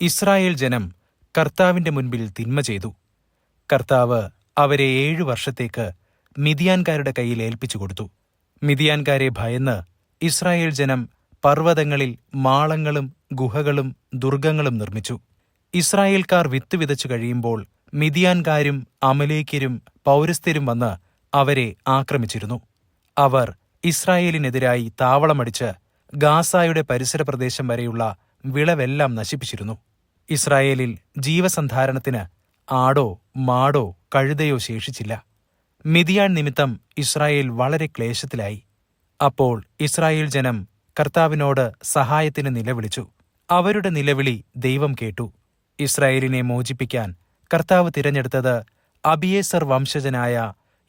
Israel ജനം കർത്താവിന്റെ മുൻപിൽ തിന്മ ചെയ്തു. കർത്താവ് അവരെ 7 വർഷത്തേക്ക് മിദ്യാൻകാരുടെ കയ്യിൽ ഏൽപ്പിച്ചു കൊടുത്തു. മിദ്യാൻകാരെ ഭയന്ന് ഇസ്രായേൽ ജനം പർവ്വതങ്ങളിൽ മാളങ്ങളും ഗുഹകളും ദുർഗങ്ങളും നിർമ്മിച്ചു. ഇസ്രായേൽക്കാർ വിത്ത് വിതച്ചു കഴിയുമ്പോൾ മിദ്യാൻകാരും അമലേക്യരും പൗരസ്ത്യരും വന്ന് അവരെ ആക്രമിച്ചിരുന്നു. അവർ ഇസ്രായേലിനെതിരായി താവളമടിച്ച് ഗാസായുടെ പരിസര പ്രദേശം വരെയുള്ള വിളവെല്ലാം നശിപ്പിച്ചിരുന്നു. ഇസ്രായേലിൽ ജീവസന്ധാരണത്തിന് ആടോ മാടോ കഴുതയോ ശേഷിച്ചില്ല. മിദ്യാൻ നിമിത്തം ഇസ്രായേൽ വളരെ ക്ലേശത്തിലായി. അപ്പോൾ ഇസ്രായേൽ ജനം കർത്താവിനോട് സഹായത്തിന് നിലവിളിച്ചു. അവരുടെ നിലവിളി ദൈവം കേട്ടു. ഇസ്രായേലിനെ മോചിപ്പിക്കാൻ കർത്താവ് തിരഞ്ഞെടുത്തത് അബിയേസർ വംശജനായ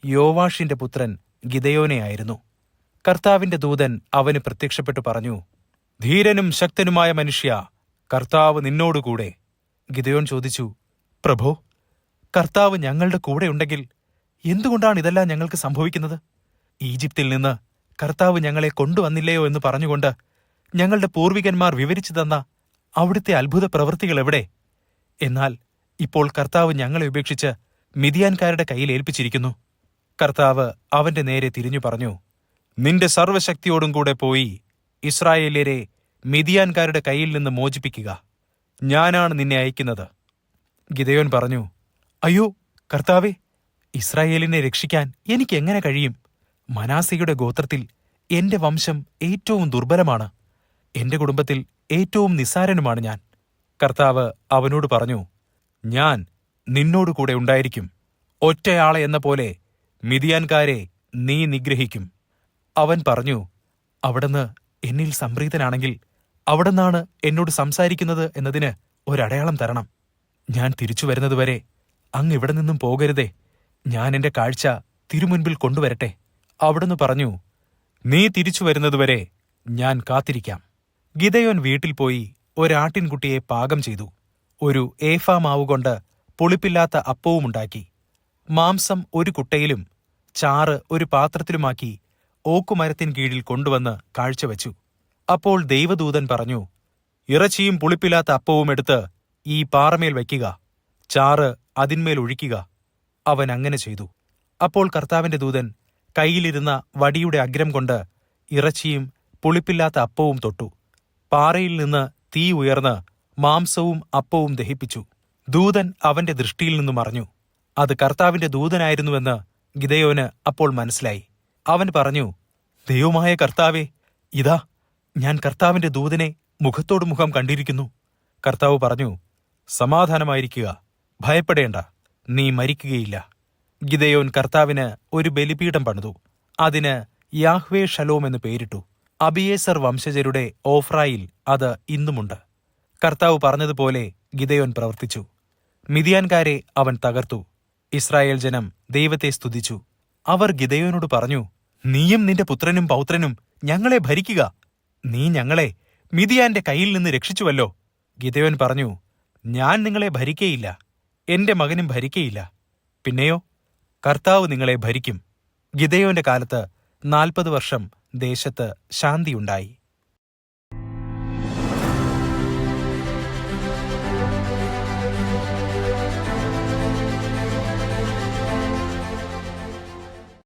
യോവാഷിന്റെ പുത്രൻ ഗിദെയോനെയായിരുന്നു. കർത്താവിന്റെ ദൂതൻ അവന് പ്രത്യക്ഷപ്പെട്ടു പറഞ്ഞു, ധീരനും ശക്തനുമായ മനുഷ്യ, കർത്താവ് നിന്നോടുകൂടെ. ഗിദെയോൻ ചോദിച്ചു, പ്രഭോ, കർത്താവ് ഞങ്ങളുടെ കൂടെയുണ്ടെങ്കിൽ എന്തുകൊണ്ടാണ് ഇതെല്ലാം ഞങ്ങൾക്ക് സംഭവിക്കുന്നത്? ഈജിപ്തിൽ നിന്ന് കർത്താവ് ഞങ്ങളെ കൊണ്ടുവന്നില്ലയോ എന്ന് പറഞ്ഞുകൊണ്ട് ഞങ്ങളുടെ പൂർവികന്മാർ വിവരിച്ചു തന്ന അവിടുത്തെ അത്ഭുത പ്രവൃത്തികൾ എവിടെ? എന്നാൽ ഇപ്പോൾ കർത്താവ് ഞങ്ങളെ ഉപേക്ഷിച്ച് മിദ്യാൻകാരുടെ കയ്യിൽ ഏൽപ്പിച്ചിരിക്കുന്നു. കർത്താവ് അവന്റെ നേരെ തിരിഞ്ഞു പറഞ്ഞു, നിന്റെ സർവ്വശക്തിയോടും കൂടെ പോയി ഇസ്രായേല്യരെ മിദ്യാൻകാരുടെ കയ്യിൽ നിന്ന് മോചിപ്പിക്കുക. ഞാനാണ് നിന്നെ അയക്കുന്നത്. ഗിദെയോൻ പറഞ്ഞു, അയ്യോ കർത്താവേ, ഇസ്രായേലിനെ രക്ഷിക്കാൻ എനിക്കെങ്ങനെ കഴിയും? മനാസയുടെ ഗോത്രത്തിൽ എന്റെ വംശം ഏറ്റവും ദുർബലമാണ്. എന്റെ കുടുംബത്തിൽ ഏറ്റവും നിസ്സാരനുമാണ് ഞാൻ. കർത്താവ് അവനോട് പറഞ്ഞു, ഞാൻ നിന്നോടുകൂടെ ഉണ്ടായിരിക്കും. ഒറ്റയാളെ എന്ന പോലെ മിദ്യാൻകാരെ നീ നിഗ്രഹിക്കും. അവൻ പറഞ്ഞു, അവിടുന്ന് എന്നിൽ സംപ്രീതനാണെങ്കിൽ അവിടുന്നാണ് എന്നോട് സംസാരിക്കുന്നത് എന്നതിന് ഒരടയാളം തരണം. ഞാൻ തിരിച്ചു വരുന്നതുവരെ അങ്ങ് ഇവിടെ നിന്നും പോകരുതേ. ഞാൻ എന്റെ കാഴ്ച തിരുമുൻപിൽ കൊണ്ടുവരട്ടെ. അവിടുന്ന് പറഞ്ഞു, നീ തിരിച്ചു വരുന്നതുവരെ ഞാൻ കാത്തിരിക്കാം. ഗിദെയോൻ വീട്ടിൽ പോയി ഒരാട്ടിൻകുട്ടിയെ പാകം ചെയ്തു. ഒരു ഏഫാ മാവുകൊണ്ട് പുളിപ്പില്ലാത്ത അപ്പവുമുണ്ടാക്കി. മാംസം ഒരു കുട്ടയിലും ചാറ് ഒരു പാത്രത്തിലുമാക്കി ഓക്കുമരത്തിൻ കീഴിൽ കൊണ്ടുവന്ന് കാഴ്ചവെച്ചു. അപ്പോൾ ദൈവദൂതൻ പറഞ്ഞു, ഇറച്ചിയും പുളിപ്പില്ലാത്ത അപ്പവും എടുത്ത് ഈ പാറമേൽ വയ്ക്കുക, ചാറ് അതിന്മേൽ ഒഴിക്കുക. അവൻ അങ്ങനെ ചെയ്തു. അപ്പോൾ കർത്താവിന്റെ ദൂതൻ കയ്യിലിരുന്ന വടിയുടെ അഗ്രം കൊണ്ട് ഇറച്ചിയും പുളിപ്പില്ലാത്ത അപ്പവും തൊട്ടു. പാറയിൽ നിന്ന് തീ ഉയർന്ന് മാംസവും അപ്പവും ദഹിപ്പിച്ചു. ദൂതൻ അവന്റെ ദൃഷ്ടിയിൽ നിന്നു മറഞ്ഞു. അത് കർത്താവിന്റെ ദൂതനായിരുന്നുവെന്ന് ഗിദെയോന് അപ്പോൾ മനസ്സിലായി. അവൻ പറഞ്ഞു, ദൈവമായ കർത്താവേ, ഇതാ ഞാൻ കർത്താവിന്റെ ദൂതനെ മുഖത്തോട് മുഖം കണ്ടിരിക്കുന്നു. കർത്താവ് പറഞ്ഞു, സമാധാനമായിരിക്കുക, ഭയപ്പെടേണ്ട, നീ മരിക്കുകയില്ല. ഗിദെയോൻ കർത്താവിന് ഒരു ബലിപീഠം പണിതു. അതിന് യാഹ്വേ ഷലോം എന്ന് പേരിട്ടു. അബിയേസർ വംശജരുടെ ഓഫ്രായിൽ അത് ഇന്നുമുണ്ട്. കർത്താവ് പറഞ്ഞതുപോലെ ഗിദെയോൻ പ്രവർത്തിച്ചു. മിദ്യാൻകാരെ അവൻ തകർത്തു. ഇസ്രായേൽ ജനം ദൈവത്തെ സ്തുതിച്ചു. അവർ ഗിദെയോനോട് പറഞ്ഞു, നീയും നിന്റെ പുത്രനും പൗത്രനും ഞങ്ങളെ ഭരിക്കുക. നീ ഞങ്ങളെ മിദ്യാന്റെ കയ്യിൽ നിന്ന് രക്ഷിച്ചുവല്ലോ. ഗിദെയോൻ പറഞ്ഞു, ഞാൻ നിങ്ങളെ ഭരിക്കയില്ല, എന്റെ മകനും ഭരിക്കയില്ല. പിന്നെയോ കർത്താവ് നിങ്ങളെ ഭരിക്കും. ഗിദെയോന്റെ കാലത്ത് 40 വർഷം ദേശത്ത് ശാന്തിയുണ്ടായി.